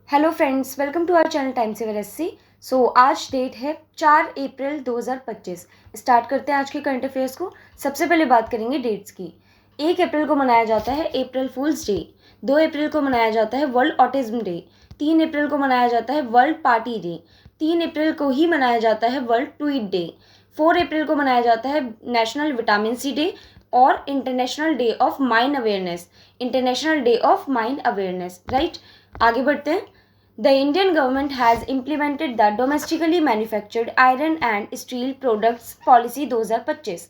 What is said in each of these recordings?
Hello friends, welcome to our channel time saver SC. आज date है 4 अप्रैल 2025। Start करते हैं आज के करंट अफेयर्स को। सबसे पहले बात करेंगे डेट्स की। 1 अप्रैल को मनाया जाता है अप्रैल फूल्स डे। 2 अप्रैल को मनाया जाता है वर्ल्ड ऑटिज्म डे। 3 अप्रैल को मनाया जाता है वर्ल्ड पार्टी डे। 3 अप्रैल को ही मनाया जाता है वर्ल्ड ट्वीट डे। 4 अप्रैल को मनाया जाता है नेशनल विटामिन सी डे और international day of mind awareness. International day of mind awareness, right. आगे बढ़ते हैं। The Indian government has implemented the domestically manufactured iron and steel products policy 2025.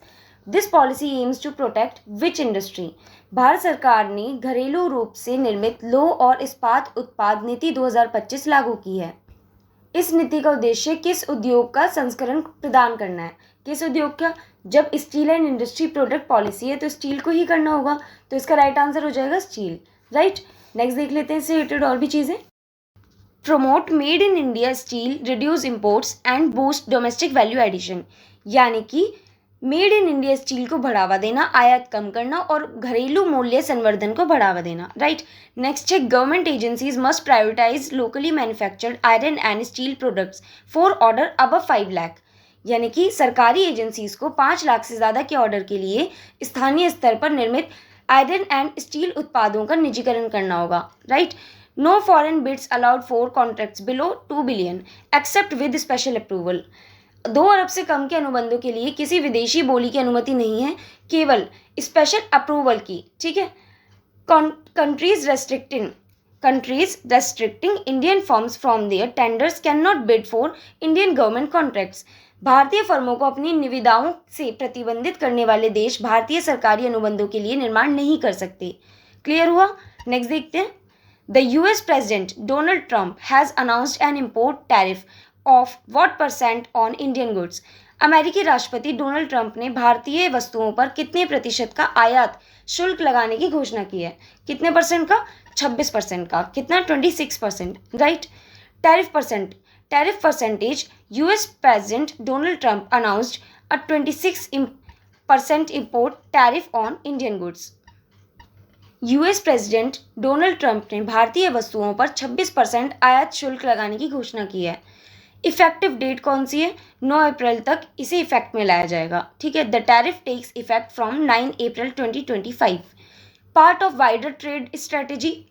This policy aims to protect which industry? Bharat सरकार ने घरेलू रूप से निर्मित लौह और इस्पात उत्पाद नीति 2025 लागू की है। इस नीति का उद्देश्य किस उद्योग का संस्करण प्रदान करना है? किस उद्योग का? जब steel and industry product policy है तो स्टील को ही करना होगा, तो इसका राइट आंसर हो जाएगा स्टील, राइट। नेक्स्ट देख लेते हैं इससे रिलेटेड और भी चीज़ें। Promote made in India steel, reduce imports and boost domestic value addition. यानी कि मेड इन इंडिया स्टील को बढ़ावा देना, आयात कम करना और घरेलू मूल्य संवर्धन को बढ़ावा देना, राइट। नेक्स्ट है government agencies must prioritize locally manufactured iron and steel products for order above 5 lakh. यानी कि सरकारी एजेंसीज को 5 लाख से ज़्यादा के ऑर्डर के लिए स्थानीय स्तर पर निर्मित आयरन एंड स्टील उत्पादों का निजीकरण करना होगा, right. No foreign bids allowed for contracts below 2 billion except with special approval. 2 अरब से कम के अनुबंधों के लिए किसी विदेशी बोली की अनुमति नहीं है, केवल स्पेशल अप्रूवल की, ठीक है। Countries restricting Indian firms from their tenders can not bid for Indian government contracts. भारतीय फर्मों को अपनी निविदाओं से प्रतिबंधित करने वाले देश भारतीय सरकारी अनुबंधों के लिए निर्माण नहीं कर सकते। क्लियर हुआ? नेक्स्ट देखते हैं। The US President Donald Trump has announced an import tariff of what percent on Indian goods? अमेरिकी राष्ट्रपति डोनाल्ड ट्रंप ने भारतीय वस्तुओं पर कितने प्रतिशत का आयात शुल्क लगाने की घोषणा की है? कितने परसेंट का? 26% का। कितना? 26%, right. Tariff percentage. US president Donald Trump announced a 26% import tariff on Indian goods. US president Donald Trump ने भारतीय वस्तुओं पर 26% आयात शुल्क लगाने की घोषणा की है। इफेक्टिव डेट कौन सी है? 9 अप्रैल तक इसे इफेक्ट में लाया जाएगा, ठीक है। The tariff takes effect from 9 April 2025। Part of wider trade strategy.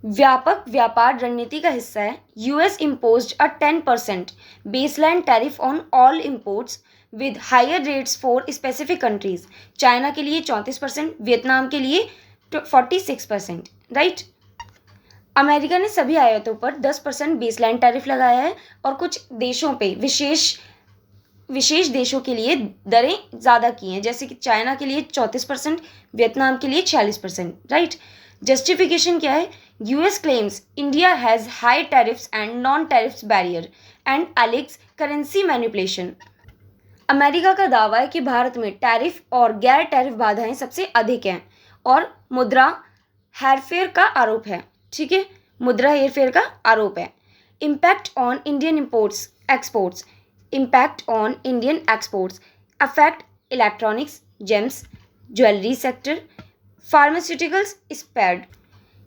व्यापक व्यापार रणनीति का हिस्सा है। US imposed a 10% baseline tariff on all imports with higher rates for specific countries. China के लिए 34%, वियतनाम के लिए 46%, राइट। अमेरिका ने सभी आयातों पर 10% बेसलाइन टैरिफ लगाया है और कुछ देशों पे विशेष देशों के लिए दरें ज़्यादा की हैं, जैसे कि चाइना के लिए 34%, वियतनाम के लिए 46%, राइट। जस्टिफिकेशन क्या है? US claims India has high tariffs and non tariffs barrier and Alex currency manipulation. America का दावा है कि भारत में टैरिफ और गैर टैरिफ बाधाएं सबसे अधिक हैं और मुद्रा हेरफेर का आरोप है, ठीक है। मुद्रा हेरफेर का आरोप है। Impact on Indian exports affect electronics, gems, jewellery sector, pharmaceuticals spared.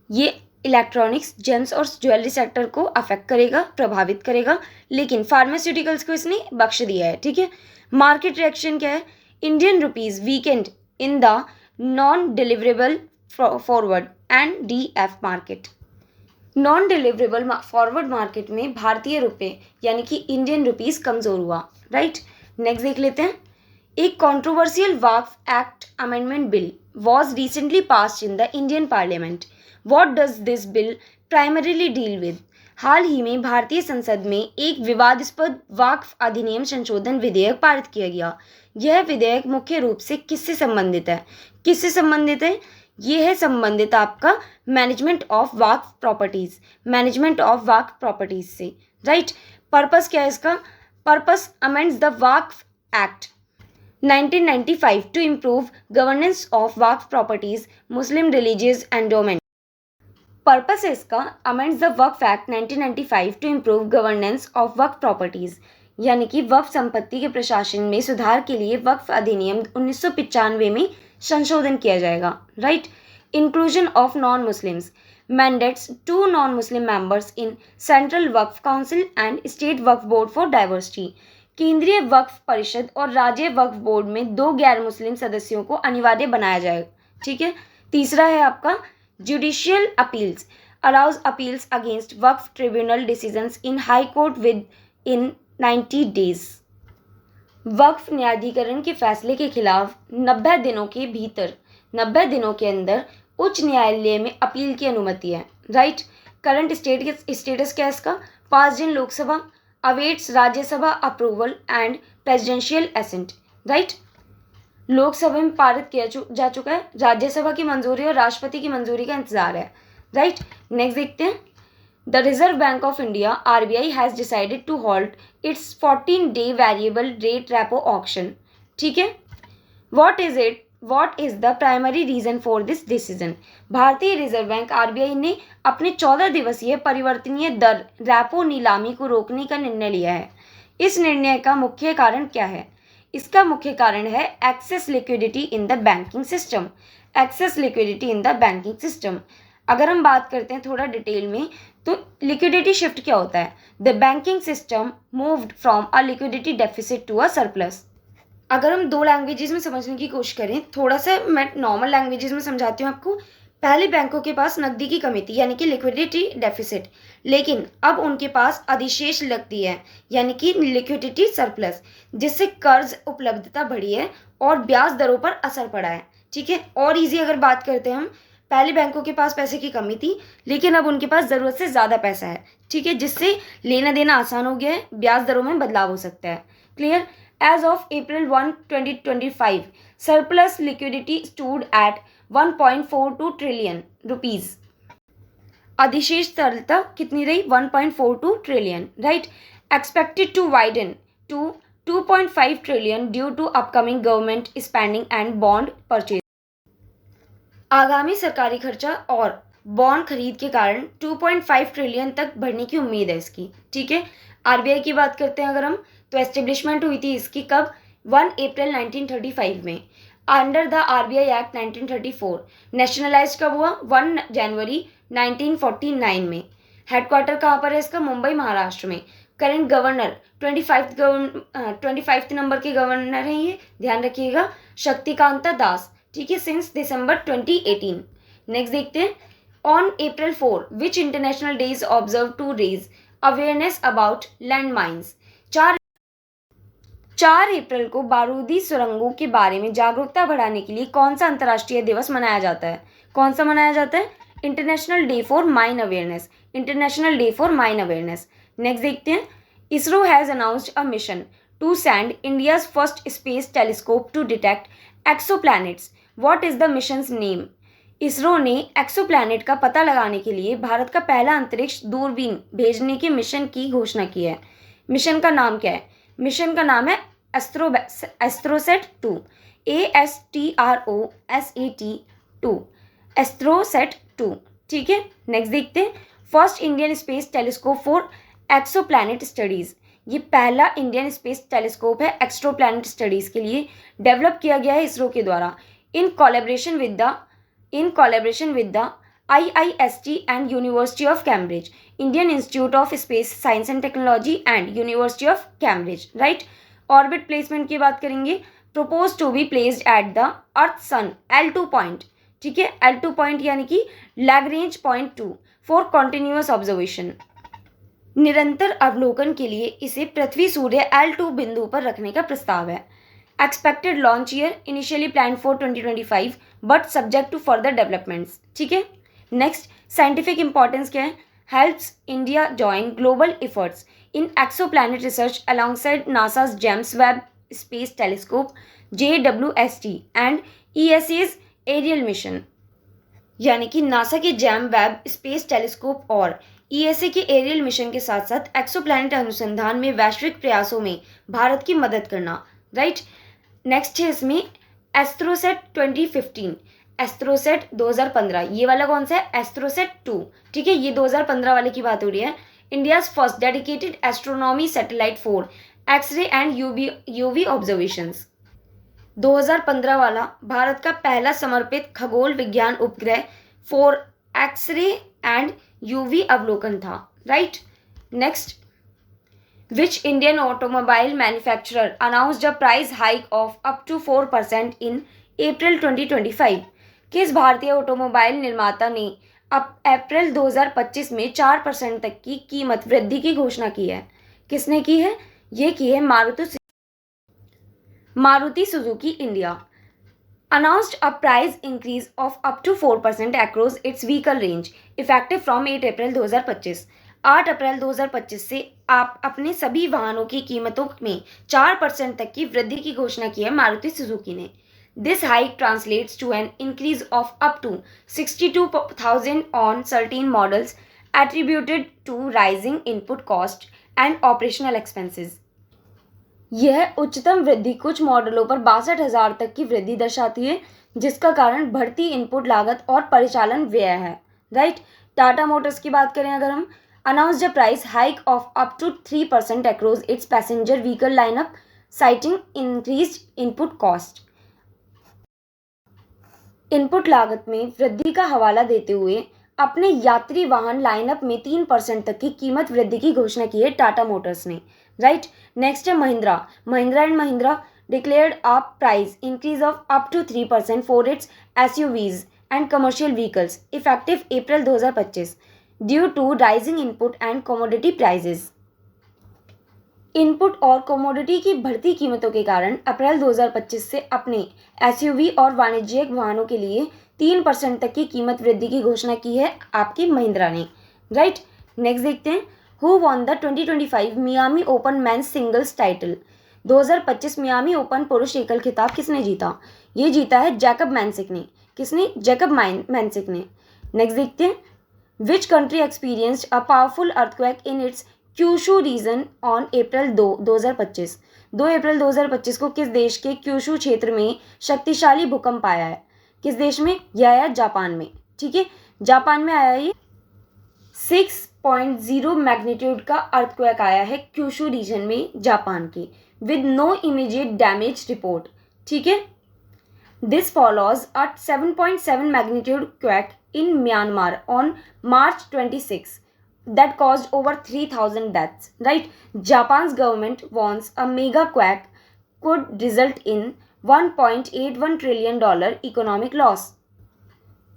ये इलेक्ट्रॉनिक्स, जेम्स और ज्वेलरी सेक्टर को अफेक्ट करेगा, प्रभावित करेगा, लेकिन फार्मास्यूटिकल्स को इसने बख्श दिया है, ठीक है। मार्केट रिएक्शन क्या है? Indian rupees weekend in the non deliverable forward and DF market. Non deliverable forward market में भारतीय रुपये यानी कि इंडियन रुपीस कमजोर हुआ, राइट। नेक्स्ट देख लेते हैं। एक controversial Waqf act amendment bill was recently passed in the Indian Parliament. What does this bill primarily deal with? हाल ही में भारतीय संसद में एक विवादास्पद वक्फ अधिनियम संशोधन विधेयक पारित किया गया। यह विधेयक मुख्य रूप से किससे संबंधित है? किससे संबंधित है? ये है संबंधित आपका मैनेजमेंट ऑफ वक्फ प्रॉपर्टीज से, राइट। पर्पस क्या है इसका? Purpose amends the Waqf act 1995 to improve governance of Waqf properties, Muslim religious endowment. Purpose है इसका amends the Waqf act 1995 to improve governance of Waqf properties, यानी कि वक्फ संपत्ति के प्रशासन में सुधार के लिए वक्फ अधिनियम 1995 में संशोधन किया जाएगा, right. Inclusion of non Muslims. mandates 2 non-Muslim members in Central Waqf Council and State Waqf Board for diversity. केंद्रीय वक्फ परिषद और राज्य वक्फ बोर्ड में 2 गैर मुस्लिम सदस्यों को अनिवार्य बनाया जाएगा। ठीक है। तीसरा है आपका judicial appeals allows appeals against Waqf tribunal decisions in high court within 90 days. वक्फ न्यायाधिकरण के फैसले के खिलाफ 90 दिनों के भीतर 90 दिनों के अंदर उच्च न्यायालय में अपील की अनुमति है। राइट। करंट स्टेटस क्या है इसका? Pass in Lok Sabha, awaits Rajya Sabha approval and presidential assent. Right. Lok Sabha में पारित किया जा चुका है, राज्यसभा की मंजूरी और राष्ट्रपति की मंजूरी का इंतजार है। राइट। नेक्स्ट देखते हैं। The reserve bank of India RBI has decided to hold its 14-day variable rate repo auction. ठीक है। What is the primary reason for this decision? भारतीय रिजर्व बैंक आरबीआई ने अपने 14 दिवसीय परिवर्तनीय दर रेपो नीलामी को रोकने का निर्णय लिया है। इस निर्णय का मुख्य कारण क्या है? इसका मुख्य कारण है access liquidity in the banking system. Access liquidity in the banking system. अगर हम बात करते हैं थोड़ा डिटेल में, तो लिक्विडिटी शिफ्ट क्या होता है? The banking system moved from a liquidity deficit to a surplus. अगर हम 2 लैंग्वेजेस में समझने की कोशिश करें, थोड़ा सा मैं नॉर्मल लैंग्वेजेस में समझाती हूँ आपको। पहले बैंकों के पास नकदी की कमी थी, यानी कि लिक्विडिटी डेफिसिट, लेकिन अब उनके पास अधिशेष नकदी है, यानी कि लिक्विडिटी सरप्लस, जिससे कर्ज उपलब्धता बढ़ी है और ब्याज दरों पर असर पड़ा है। ठीक है। और इजी अगर बात करते हैं हम, पहले बैंकों के पास पैसे की कमी थी, लेकिन अब उनके पास ज़रूरत से ज़्यादा पैसा है। ठीक है। जिससे लेना देना आसान हो गया है, ब्याज दरों में बदलाव हो सकता है। Clear. As of April 1, 2025, surplus liquidity stood at 1.42 trillion rupees. अधिशेष तरलता कितनी रही? 1.42 trillion. Right? Expected to widen to 2.5 trillion due to upcoming government spending and bond purchase. आगामी सरकारी खर्चा और बॉन्ड खरीद के कारण 2.5 ट्रिलियन तक बढ़ने की उम्मीद है इसकी। ठीक है। आरबीआई की बात करते हैं अगर हम, तो एस्टेब्लिशमेंट हुई थी इसकी कब? 1 अप्रैल 1935 में under the RBI act 1934। Nationalise कब हुआ? 1 जनवरी 1949 में। हेडक्वार्टर कहाँ पर है इसका? मुंबई, महाराष्ट्र में। करंट गवर्नर 25 नंबर के गवर्नर हैं ये, ध्यान रखिएगा, शक्तिकांता दास। ठीक है। सिंस दिसंबर 2018। नेक्स्ट देखते हैं। On April 4 which international days observe to raise awareness about land mines. 4 अप्रैल को बारूदी सुरंगों के बारे में जागरूकता बढ़ाने के लिए कौन सा अंतर्राष्ट्रीय दिवस मनाया जाता है? कौन सा मनाया जाता है? International day for mine awareness. International day for mine awareness. Next देखते हैं। ISRO has announced a mission to send India's first space telescope to detect exoplanets. What is the mission's name? ISRO ने exoplanet का पता लगाने के लिए भारत का पहला अंतरिक्ष दूरबीन भेजने के मिशन की घोषणा की है। मिशन का नाम क्या है? मिशन का नाम है एस्ट्रोसेट 2। ASTROSAT 2। एस्ट्रोसेट 2। ठीक है। नेक्स्ट देखते हैं। First Indian space telescope for exoplanet studies. ये पहला इंडियन स्पेस टेलीस्कोप है एक्सोप्लैनेट स्टडीज के लिए, डेवलप किया गया है इसरो के द्वारा in collaboration with the IIST and University of Cambridge, Indian Institute of Space Science and Technology and University of Cambridge. Right? Orbit placement की बात करेंगे। Propose to be placed at the earth sun L2 point. ठीक है। L2 point यानी कि Lagrange point 2 for continuous observation. निरंतर अवलोकन के लिए इसे पृथ्वी सूर्य L2 बिंदु पर रखने का प्रस्ताव है। Expected launch year initially plan for 2025 but subject to further developments. ठीक है। नेक्स्ट, साइंटिफिक इंपॉर्टेंस क्या है? Helps India join global efforts in exoplanet research alongside NASA's James Webb space telescope JWST and ESA's Ariel mission. यानी कि NASA के James Webb space telescope और ESA के Ariel mission के साथ साथ एक्सोप्लैनेट अनुसंधान में वैश्विक प्रयासों में भारत की मदद करना। राइट। नेक्स्ट है इसमें एस्ट्रोसेट 2015, एस्ट्रोसेट 2015, ये वाला कौन सा है? एस्ट्रोसेट 2। ठीक है। ये 2015 वाले की बात हो रही है। India's first dedicated astronomy satellite for X ray and UV observations. 2015 वाला भारत का पहला समर्पित खगोल विज्ञान उपग्रह फॉर एक्सरे एंड यूवी अवलोकन था, right. Next, which Indian automobile manufacturer announced a price hike of up to 4% in April 2025? किस भारतीय ऑटोमोबाइल निर्माता ने अब अप्रैल 2025 में 4% तक की कीमत वृद्धि की घोषणा की है? किसने की है? ये की है Maruti Suzuki India. Announced a price increase of up to 4% across its vehicle range, effective from 8 अप्रैल 2025। 8 अप्रैल 2025 से आप अपने सभी वाहनों की कीमतों में 4% तक की वृद्धि की घोषणा की है मारुति सुजुकी ने। This hike translates to an increase of up to 62,000 on certain models attributed to rising input cost and operational expenses। यह उच्चतम वृद्धि कुछ मॉडलों पर 62,000 तक की वृद्धि दर्शाती है, जिसका कारण बढ़ती इनपुट लागत और परिचालन व्यय है, राइट। टाटा मोटर्स की बात करें अगर हम, announced the price hike of up to 3% across its passenger vehicle lineup citing increased input cost. Input लागत में वृद्धि का हवाला देते हुए अपने यात्री वाहन लाइनअप में 3% तक की कीमत वृद्धि की घोषणा की है टाटा मोटर्स ने, राइट। नेक्स्ट है Mahindra and Mahindra declared a price increase of up to 3% for its SUVs and commercial vehicles effective April 2025 due to rising input and commodity prices. Input और कमोडिटी की बढ़ती कीमतों के कारण अप्रैल 2025 से अपने एसयूवी और वाणिज्यिक वाहनों के लिए 3% तक की कीमत वृद्धि की घोषणा की है आपकी महिंद्रा ने, राइट। नेक्स्ट देखते हैं, who won the 2025 Miami open men's singles title? 2025 Miami open पुरुष एकल खिताब किसने जीता? ये जीता है जैकब मैंसिक ने। किसने? जैकब मैंसिक ने। नेक्स्ट देखते हैं, which country experienced a powerful earthquake in its Kyushu region on April 2025? 2 अप्रैल 2025 को किस देश के क्यूशू क्षेत्र में शक्तिशाली भूकंप आया है? किस देश में? यह आया जापान में, ठीक है। जापान में आया ये 6.0 मैग्नीट्यूड का अर्थक्वेक आया है क्यूशू रीजन में जापान के, with no immediate damage report, ठीक है। This follows a 7.7 magnitude quake in Myanmar on March 26 that caused over 3,000 deaths, right? Japan's government warns a mega quake could result in $1.81 trillion economic loss.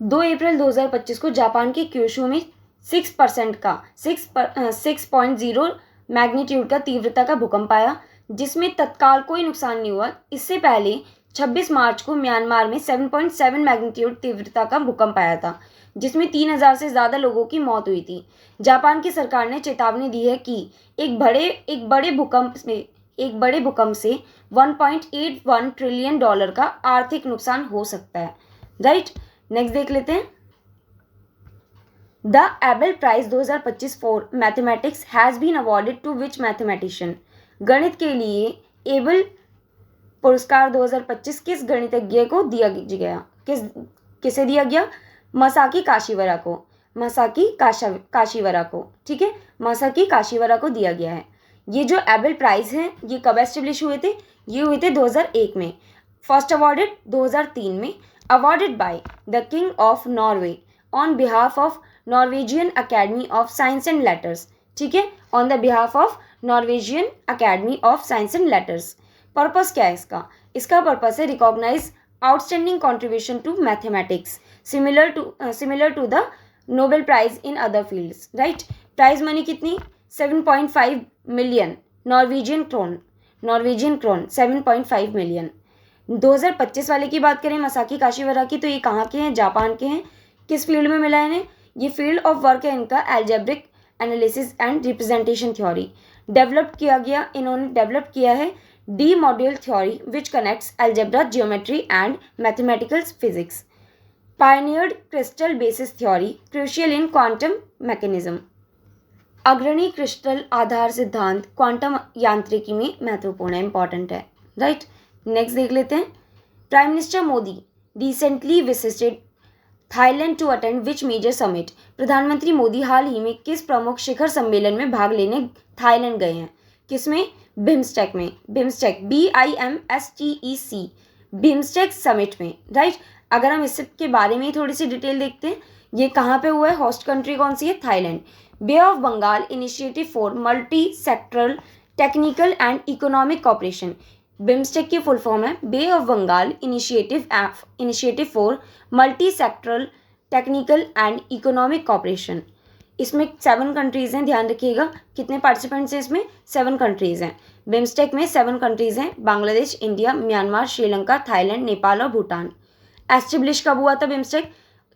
2 अप्रैल 2025 को Japan के Kyushu में 6.0 magnitude का तीव्रता का भूकंप आया, जिसमें तत्काल कोई नुकसान नहीं हुआ। इससे पहले 26 मार्च को म्यांमार में 7.7 मैग्नीट्यूड तीव्रता का भूकंप आया था, जिसमें 3,000 से ज़्यादा लोगों की मौत हुई थी। जापान की सरकार ने चेतावनी दी है कि एक बड़े भूकंप से $1.81 ट्रिलियन का आर्थिक नुकसान हो सकता है, राइट। नेक्स्ट देख लेते हैं, the Abel prize 2025 for mathematics has been awarded to which mathematician? गणित के लिए एबल पुरस्कार 2025 किस गणितज्ञ को दिया गया? किसे दिया गया? मसाकी काशीवरा को, ठीक है। मसाकी काशीवरा को दिया गया है। ये जो एबल प्राइज हैं ये कब एस्टेब्लिश हुए थे? ये हुए थे 2001 में। फर्स्ट अवॉर्डेड 2003 में, awarded by the king of Norway on behalf of Norwegian academy of science and letters, ठीक है, on the behalf of Norwegian academy of science and letters. Purpose क्या है इसका? इसका पर्पस है recognise outstanding contribution to mathematics similar to the Nobel prize in other fields, right. Prize money कितनी? 7.5 million Norwegian crown 7.5 million. 2025 वाले की बात करें मसाकी काशीवरा की, तो ये कहाँ के हैं? जापान के हैं। किस फील्ड में मिला है इन्हें? ये फील्ड ऑफ वर्क है इनका algebraic analysis and representation theory. इन्होंने डेवलप किया है D module theory which connects algebra, geometry and mathematical physics. Pioneered crystal basis theory crucial in quantum mechanism. अग्रणी क्रिस्टल आधार सिद्धांत क्वांटम यांत्रिकी में महत्वपूर्ण है, इंपॉर्टेंट है, राइट। नेक्स्ट देख लेते हैं, prime minister Modi recently visited Thailand to attend which major summit? प्रधानमंत्री मोदी हाल ही में किस प्रमुख शिखर सम्मेलन में भाग लेने थाईलैंड गए हैं? किसमें? बिम्स्टेक में, BIMSTEC बिम्स्टेक समिट में, राइट। अगर हम इसके बारे में थोड़ी सी डिटेल देखते हैं, ये कहाँ पे हुआ है? होस्ट कंट्री कौन सी है? Thailand. Bay of Bengal initiative for multi sectoral technical and economic cooperation. BIMSTEC की फुल फॉर्म है bay of Bengal initiative for multi sectoral technical and economic cooperation. इसमें 7 कंट्रीज़ हैं, ध्यान रखिएगा। कितने पार्टिसिपेंट्स हैं इसमें? 7 कंट्रीज़ हैं। बिम्स्टेक में 7 कंट्रीज़ हैं, Bangladesh, India, Myanmar, Sri Lanka, Thailand, Nepal और भूटान। एस्टेब्लिश कब हुआ था बिम्स्टेक?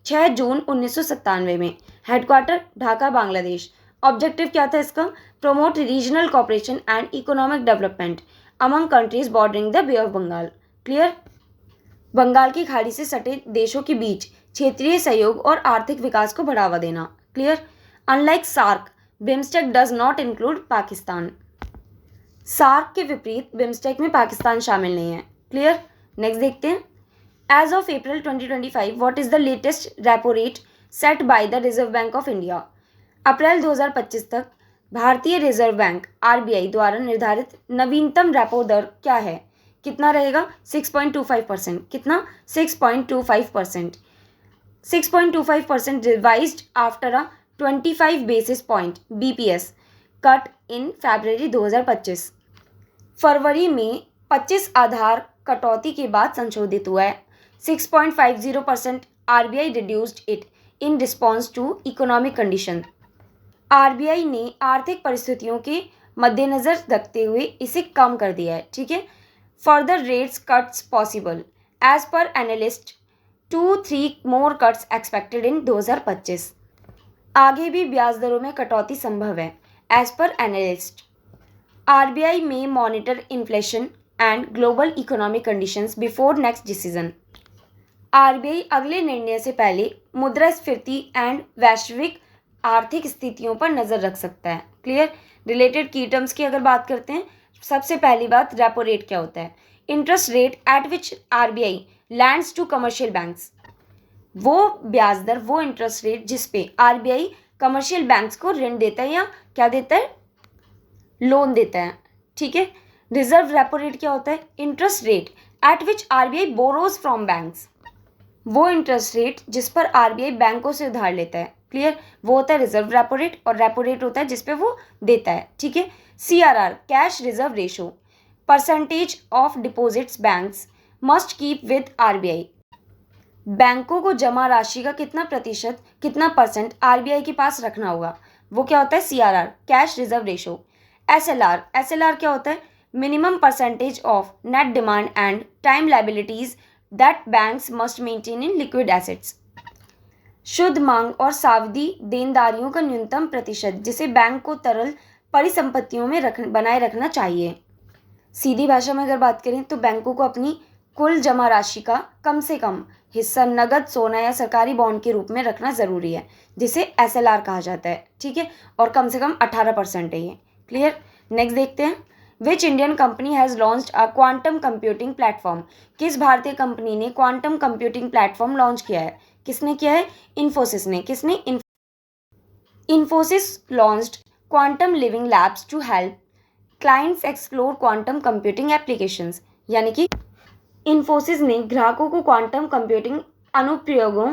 6 जून 1997 में। हेडक्वार्टर ढाका, बांग्लादेश। ऑब्जेक्टिव क्या था इसका? Promote regional cooperation and economic development among countries bordering the bay of Bengal. Clear? Bengal की खाड़ी से सटे देशों के बीच क्षेत्रीय सहयोग और आर्थिक विकास को बढ़ावा देना। Clear? Unlike SAARC, BIMSTEC does not include Pakistan. SAARC के विपरीत बिम्स्टेक में पाकिस्तान शामिल नहीं है। क्लियर? नेक्स्ट देखते हैं। As of April 2025 what is the latest repo rate set by the reserve bank of India? अप्रैल 2025 तक भारतीय रिजर्व बैंक आरबीआई द्वारा निर्धारित नवीनतम रेपो दर क्या है? कितना रहेगा? 6.25%। कितना? 6.25%। 6.25% revised after a 25 basis point BPS cut in February 2025। फरवरी में 25 आधार कटौती के बाद संशोधित हुआ है। 6.50% RBI reduced it in response to economic condition. RBI ने आर्थिक परिस्थितियों के मद्देनजर रखते हुए इसे कम कर दिया है। ठीक है। Further rates cuts possible as per analyst 2-3 more cuts expected in 2025। आगे भी ब्याज दरों में कटौती संभव है एज पर एनालिस्ट। आरबीआई में monitor inflation and global economic conditions before next decision. RBI अगले निर्णय से पहले मुद्रास्फीति एंड वैश्विक आर्थिक स्थितियों पर नज़र रख सकता है। क्लियर? रिलेटेड की टर्म्स की अगर बात करते हैं, सबसे पहली बात रेपो रेट क्या होता है? Interest rate at which RBI lends to commercial banks. वो ब्याज दर, वो इंटरेस्ट रेट जिस पे आरबीआई कमर्शियल बैंक्स को ऋण देता है या क्या देता है? लोन देता है। ठीक है। रिजर्व रेपो रेट क्या होता है? Interest rate at which RBI borrows from banks. वो इंटरेस्ट रेट जिस पर आरबीआई बैंकों से उधार लेता है। क्लियर? वो होता है रिजर्व रेपो रेट, और रेपो रेट होता है जिस पे वो देता है। ठीक है। CRR, cash reserve ratio, percentage of deposits banks must keep with RBI. बैंकों को जमा राशि का कितना प्रतिशत, कितना परसेंट आरबीआई के पास रखना होगा, वो क्या होता है? CRR, cash reserve ratio. SLR, SLR क्या होता है? Minimum percentage of net demand and time liabilities that banks must maintain in liquid assets. शुद्ध मांग और सावधि देनदारियों का न्यूनतम प्रतिशत जिसे बैंक को तरल परिसंपत्तियों में बनाए रखना चाहिए। सीधी भाषा में अगर बात करें तो बैंकों को अपनी कुल जमा राशि का कम से कम हिस्सा नगद, सोना या सरकारी बॉन्ड के रूप में रखना ज़रूरी है, जिसे एसएलआर कहा जाता है। ठीक है। और कम से कम 18% है ये। क्लियर? नेक्स्ट देखते हैं। Which Indian company has launched a quantum computing platform. किस भारतीय कंपनी ने क्वांटम कंप्यूटिंग प्लेटफॉर्म लॉन्च किया है? किसने किया है? इन्फोसिस ने। किसने? Infosys launched quantum living labs to help clients explore quantum computing applications. यानी कि इन्फोसिस ने ग्राहकों को क्वांटम कंप्यूटिंग अनुप्रयोगों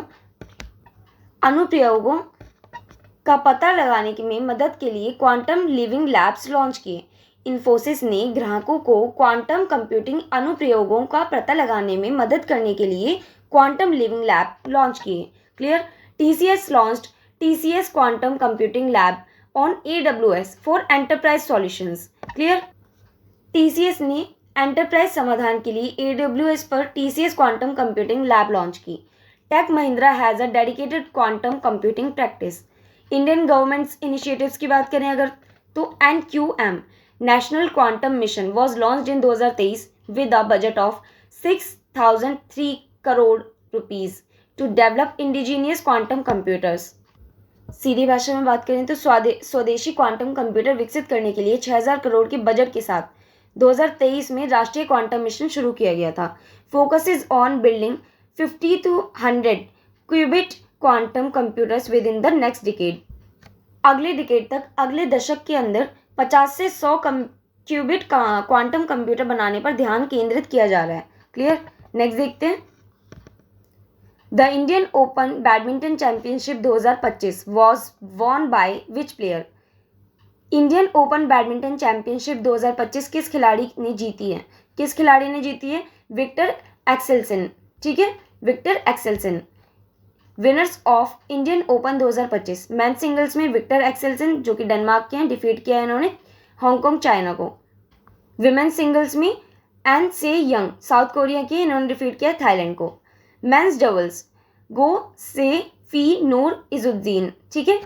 का पता लगाने में मदद के लिए क्वांटम लिविंग लैब्स लॉन्च किए। इन्फोसिस ने ग्राहकों को क्वांटम कंप्यूटिंग अनुप्रयोगों का पता लगाने में मदद करने के लिए क्वांटम लिविंग लैब लॉन्च किए। Clear? TCS launched TCS quantum computing lab on AWS for enterprise solutions. Clear? TCS ने एंटरप्राइज समाधान के लिए AWS पर TCS quantum computing lab launch की। Tech Mahindra has a dedicated quantum computing practice. Indian government's initiatives की बात करें अगर तो NQM national quantum mission was launched in 2023 with a budget of 6,003 crore rupees to develop indigenous quantum computers. सीधी भाषा में बात करें तो स्वदेशी क्वांटम कंप्यूटर विकसित करने के लिए 6,000 करोड़ के बजट के साथ 2023 में राष्ट्रीय क्वांटम मिशन शुरू किया गया था। Focus is on building 50 to 100 qubit quantum computers within the next decade. अगले डिकेड तक, अगले दशक के अंदर 50 से 100 क्यूबिट क्वांटम कंप्यूटर बनाने पर ध्यान केंद्रित किया जा रहा है। क्लियर? नेक्स्ट देखते हैं। The Indian open badminton championship 2025 was won by which player? Indian open badminton championship 2025 किस खिलाड़ी ने जीती है? किस खिलाड़ी ने जीती है? Viktor Axelsen. ठीक है, Viktor Axelsen. Winners of Indian open 2025, men singles में विक्टर एक्सेल्सन जो कि डेनमार्क के हैं, डिफीट किया है इन्होंने हांगकांग चाइना को। विमेन सिंगल्स में An Se Young South Korea के, इन्होंने डिफीट किया थाईलैंड को। मेंस डबल्स गो से फी नूर इजुद्दीन। ठीक है,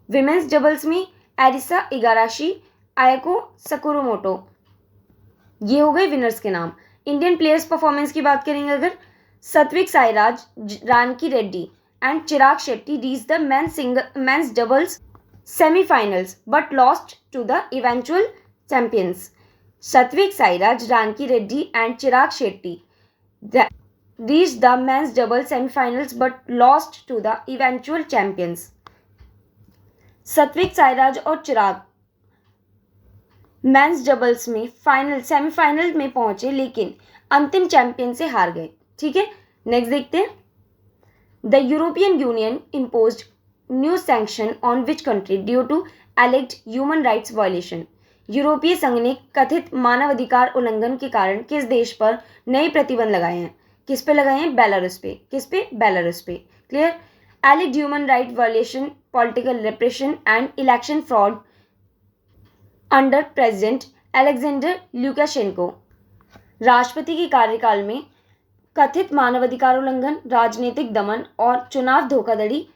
विमेंस डबल्स में एरिसा इगाराशी आयको सकुरुमोटो। ये हो गए विनर्स के नाम। इंडियन प्लेयर्स परफॉर्मेंस की बात करेंगे अगर, Satwik Sairaj, Rankireddy and Chirag Shetty reach the men's doubles semifinals but lost to the eventual champions. Satwik Sairaj, Rankireddy and Chirag Shetty reached the men's double semifinals but lost to the eventual champions. Satwik Sairaj और चिराग मेंस डबल्स में semifinal में पहुंचे लेकिन अंतिम चैंपियन से हार गए। ठीक है, नेक्स्ट देखते हैं। The European Union imposed new sanction on which country due to alleged human rights violation? यूरोपीय संघ ने कथित मानवाधिकार उल्लंघन के कारण किस देश पर नए प्रतिबंध लगाए हैं? किस पे लगाए हैं? बेलारूस पे। किस पे? बेलारूस पे। Clear? Alleged human right violation, political repression and election fraud under president Alexander Lukashenko. राष्ट्रपति के कार्यकाल में कथित मानवाधिकार उल्लंघन, राजनीतिक दमन और चुनाव धोखाधड़ी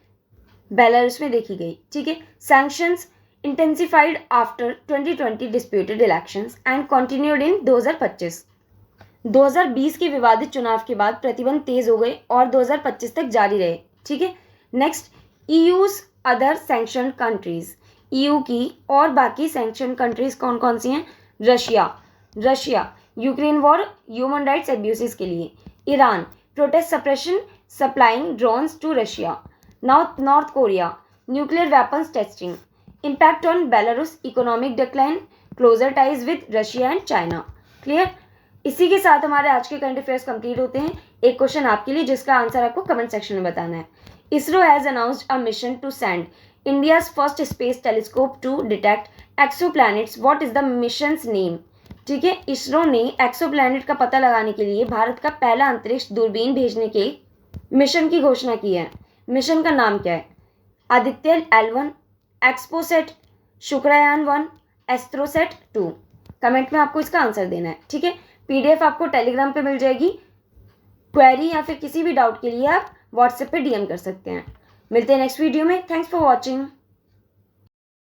बेलारूस में देखी गई। ठीक है, sanctions intensified after 2020 disputed elections and continued in 2025। 2020 के विवादित चुनाव के बाद प्रतिबंध तेज हो गए और 2025 तक जारी रहे। ठीक है, next EU's other sanction countries. EU की और बाकी सैंक्शन कंट्रीज कौन कौन सी हैं? Russia Ukraine war human rights abuses के लिए। Iran protest suppression supplying drones to Russia. North Korea nuclear weapons testing. Impact on Belarus economic decline, closer ties with Russia and China. Clear? इसी के साथ हमारे आज के करंट अफेयर्स कंप्लीट होते हैं। एक क्वेश्चन आपके लिए जिसका आंसर आपको कमेंट सेक्शन में बताना है। ISRO has announced a mission to send India's first space telescope to detect exoplanets. What is the mission's name? ठीक है, इसरो ने एक्सोप्लैनेट का पता लगाने के लिए भारत का पहला अंतरिक्ष दूरबीन भेजने के मिशन की घोषणा की है। मिशन का नाम क्या है? Aditya L1, XPoSat, Shukrayaan 1, AstroSat 2। Comment में आपको इसका आंसर देना है। ठीक है, PDF आपको टेलीग्राम पे मिल जाएगी। क्वेरी या फिर किसी भी डाउट के लिए आप व्हाट्सएप पे DM कर सकते हैं। मिलते हैं नेक्स्ट वीडियो में। Thanks for watching.